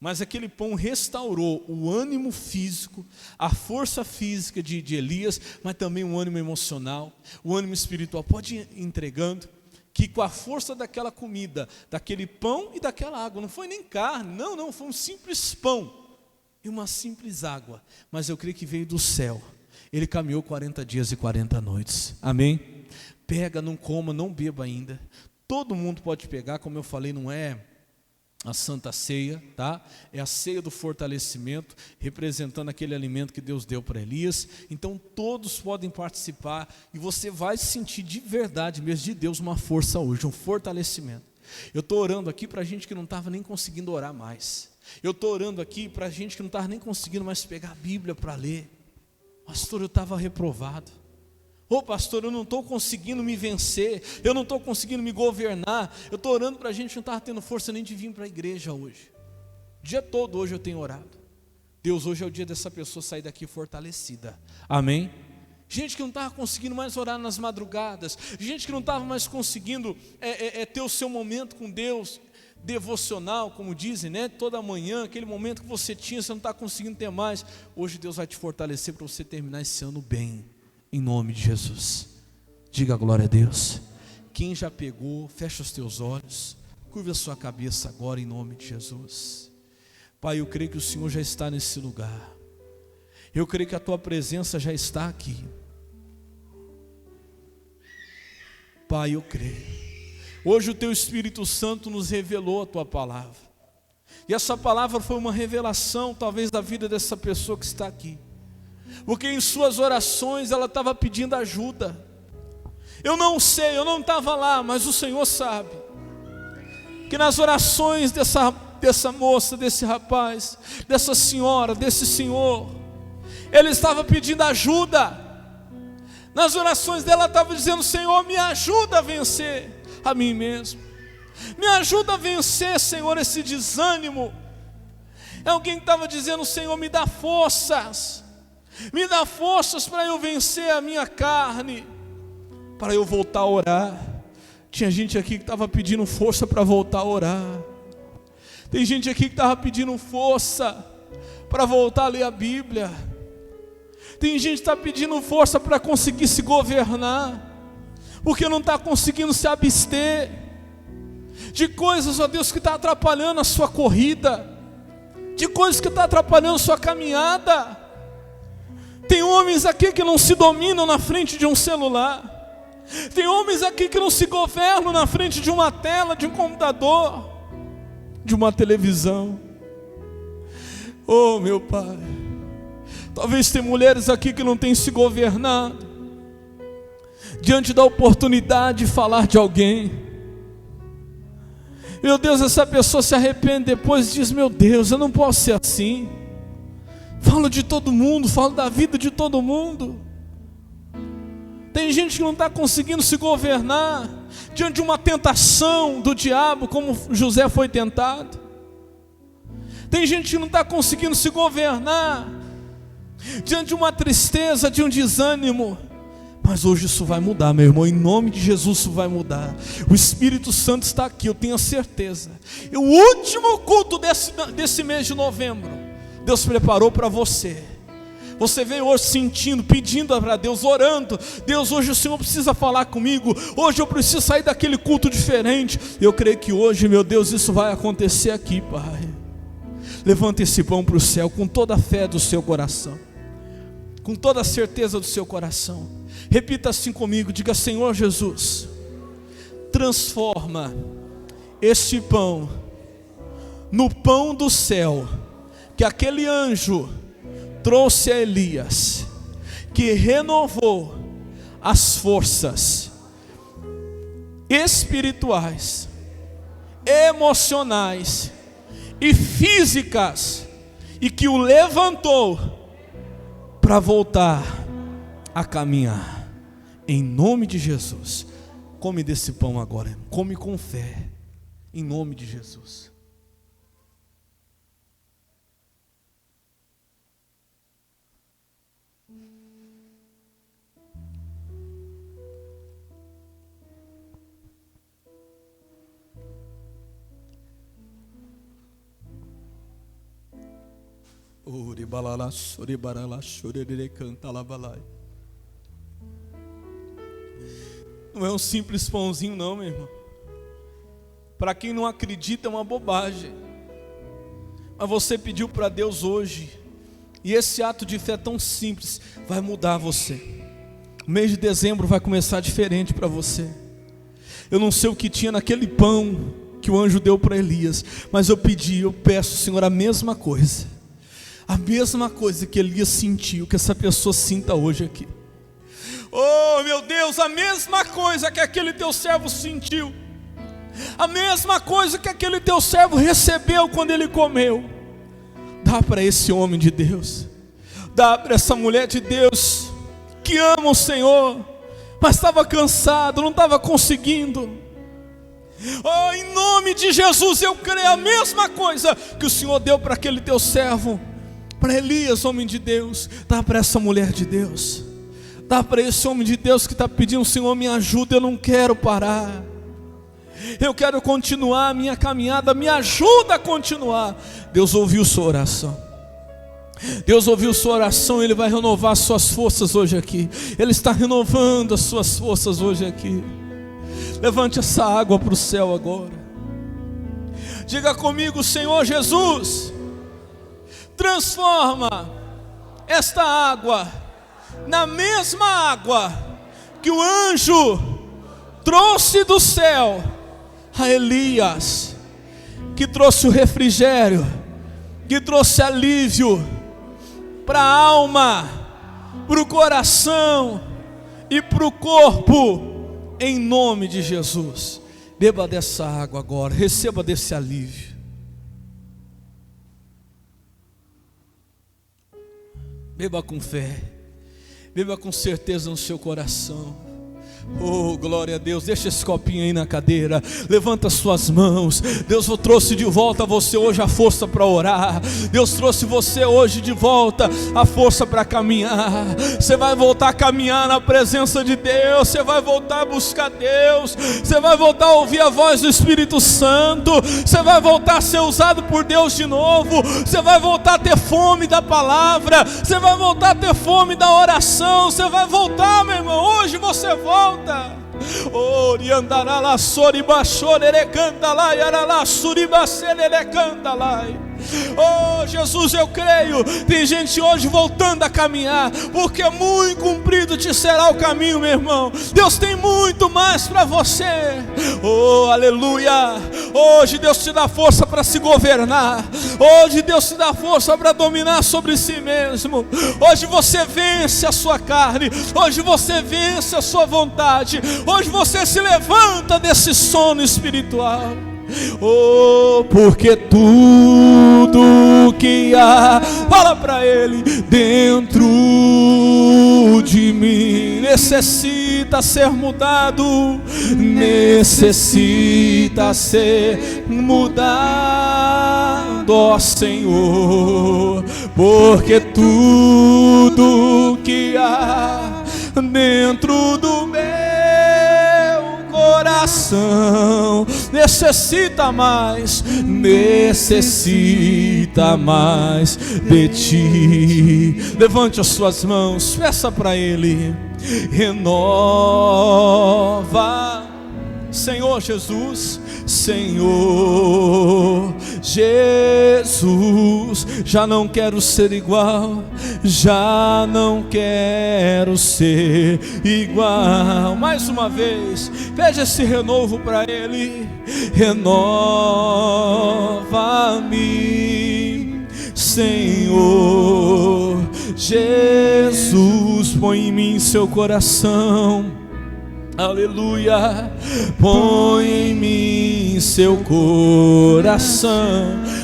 mas aquele pão restaurou o ânimo físico, a força física de Elias, mas também o ânimo emocional, o ânimo espiritual. Pode ir entregando, que com a força daquela comida, daquele pão e daquela água, não foi nem carne, não, foi um simples pão e uma simples água, mas eu creio que veio do céu. Ele caminhou 40 dias e 40 noites, amém? Pega, não coma, não beba ainda. Todo mundo pode pegar, como eu falei, não é a Santa Ceia, tá? É a ceia do fortalecimento, representando aquele alimento que Deus deu para Elias. Então todos podem participar e você vai sentir de verdade mesmo de Deus uma força hoje, um fortalecimento. Eu estou orando aqui para gente que não estava nem conseguindo orar mais. Eu estou orando aqui para gente que não estava nem conseguindo mais pegar a Bíblia para ler. Pastor, eu estava reprovado. Pastor, eu não estou conseguindo me vencer, eu não estou conseguindo me governar. Eu estou orando para a gente que não estava tendo força nem de vir para a igreja hoje. O dia todo hoje eu tenho orado. Deus, hoje é o dia dessa pessoa sair daqui fortalecida, amém? Gente que não estava conseguindo mais orar nas madrugadas, gente que não estava mais conseguindo ter o seu momento com Deus, devocional, como dizem, né? Toda manhã, aquele momento que você tinha, você não está conseguindo ter mais. Hoje Deus vai te fortalecer para você terminar esse ano bem, em nome de Jesus. Diga glória a Deus. Quem já pegou, fecha os teus olhos, curva a sua cabeça agora em nome de Jesus. Pai, eu creio que o Senhor já está nesse lugar. Eu creio que a tua presença já está aqui. Pai, eu creio. Hoje o teu Espírito Santo nos revelou a tua palavra. E essa palavra foi uma revelação, talvez, da vida dessa pessoa que está aqui. Porque em suas orações ela estava pedindo ajuda. Eu não sei, eu não estava lá, mas o Senhor sabe. Que nas orações dessa moça, desse rapaz, dessa senhora, desse senhor, ele estava pedindo ajuda. Nas orações dela estava dizendo: Senhor, me ajuda a vencer a mim mesmo. Me ajuda a vencer, Senhor, esse desânimo. Alguém estava dizendo: Senhor, me dá forças. Me dá forças para eu vencer a minha carne, para eu voltar a orar. Tinha gente aqui que estava pedindo força para voltar a orar. Tem gente aqui que estava pedindo força para voltar a ler a Bíblia. Tem gente que está pedindo força para conseguir se governar, porque não está conseguindo se abster de coisas, ó Deus, que está atrapalhando a sua corrida, de coisas que está atrapalhando a sua caminhada. Tem homens aqui que não se dominam na frente de um celular. Tem homens aqui que não se governam na frente de uma tela, de um computador, de uma televisão. Oh, meu Pai, talvez tem mulheres aqui que não têm se governado diante da oportunidade de falar de alguém. Meu Deus, essa pessoa se arrepende depois e diz: meu Deus, eu não posso ser assim. Falo de todo mundo, falo da vida de todo mundo. Tem gente que não está conseguindo se governar diante de uma tentação do diabo, como José foi tentado. Tem gente que não está conseguindo se governar diante de uma tristeza, de um desânimo. Mas hoje isso vai mudar, meu irmão, em nome de Jesus isso vai mudar. O Espírito Santo está aqui, eu tenho a certeza. E o último culto desse mês de novembro, Deus preparou para você. Você veio hoje sentindo, pedindo para Deus, orando: Deus, hoje o Senhor precisa falar comigo, hoje eu preciso sair daquele culto diferente. Eu creio que hoje, meu Deus, isso vai acontecer aqui, Pai. Levanta esse pão para o céu com toda a fé do seu coração, com toda a certeza do seu coração. Repita assim comigo, diga: Senhor Jesus, transforma este pão no pão do céu que aquele anjo trouxe a Elias, que renovou as forças espirituais, emocionais e físicas e que o levantou para voltar a caminhar. Em nome de Jesus. Come desse pão agora, come com fé, em nome de Jesus. Não é um simples pãozinho não, meu irmão. Para quem não acredita é uma bobagem. Mas você pediu para Deus hoje, e esse ato de fé tão simples vai mudar você. O mês de dezembro vai começar diferente para você. Eu não sei o que tinha naquele pão que o anjo deu para Elias, mas eu peço, Senhor, a mesma coisa. A mesma coisa que Elias sentiu, que essa pessoa sinta hoje aqui. Oh meu Deus, a mesma coisa que aquele teu servo sentiu, a mesma coisa que aquele teu servo recebeu quando ele comeu, dá para esse homem de Deus, dá para essa mulher de Deus, que ama o Senhor, mas estava cansado, não estava conseguindo. Oh, em nome de Jesus, eu creio a mesma coisa que o Senhor deu para aquele teu servo, para Elias, homem de Deus, dá para essa mulher de Deus, dá para esse homem de Deus que está pedindo: Senhor, me ajuda, eu não quero parar, eu quero continuar a minha caminhada, me ajuda a continuar. Deus ouviu sua oração, Deus ouviu sua oração, Ele vai renovar as suas forças hoje aqui, Ele está renovando as suas forças hoje aqui. Levante essa água para o céu agora, diga comigo: Senhor Jesus, transforma esta água na mesma água que o anjo trouxe do céu a Elias, que trouxe o refrigério, que trouxe alívio para a alma, para o coração e para o corpo, em nome de Jesus. Beba dessa água agora, receba desse alívio. Beba com fé, beba com certeza no seu coração. Oh, glória a Deus. Deixa esse copinho aí na cadeira, levanta suas mãos. Deus trouxe de volta a você hoje a força para orar. Deus trouxe você hoje de volta a força para caminhar. Você vai voltar a caminhar na presença de Deus, você vai voltar a buscar Deus, você vai voltar a ouvir a voz do Espírito Santo, você vai voltar a ser usado por Deus de novo, você vai voltar a ter fome da palavra, você vai voltar a ter fome da oração, você vai voltar, meu irmão. Hoje você volta. Oriandará sori bachorere canta lá, yarala suribacele canta lá. Oh Jesus, eu creio, tem gente hoje voltando a caminhar, porque muito comprido te será o caminho, meu irmão. Deus tem muito mais para você. Oh, aleluia. Hoje Deus te dá força para se governar. Hoje Deus te dá força para dominar sobre si mesmo. Hoje você vence a sua carne. Hoje você vence a sua vontade. Hoje você se levanta desse sono espiritual. Oh, porque tudo que há, fala para Ele, dentro de mim necessita ser mudado, necessita ser mudado, ó Senhor, porque tudo que há dentro do meu coração necessita mais de ti. Levante as suas mãos, peça para Ele: renova, Senhor Jesus, Senhor Jesus, já não quero ser igual, já não quero ser igual. Mais uma vez, pede esse renovo para Ele: renova-me, Senhor Jesus, põe em mim seu coração. Aleluia, põe em mim seu coração.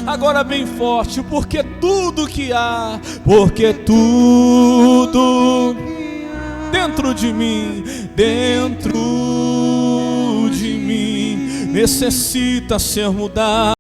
Agora bem forte, porque tudo que há, porque tudo dentro de mim necessita ser mudado.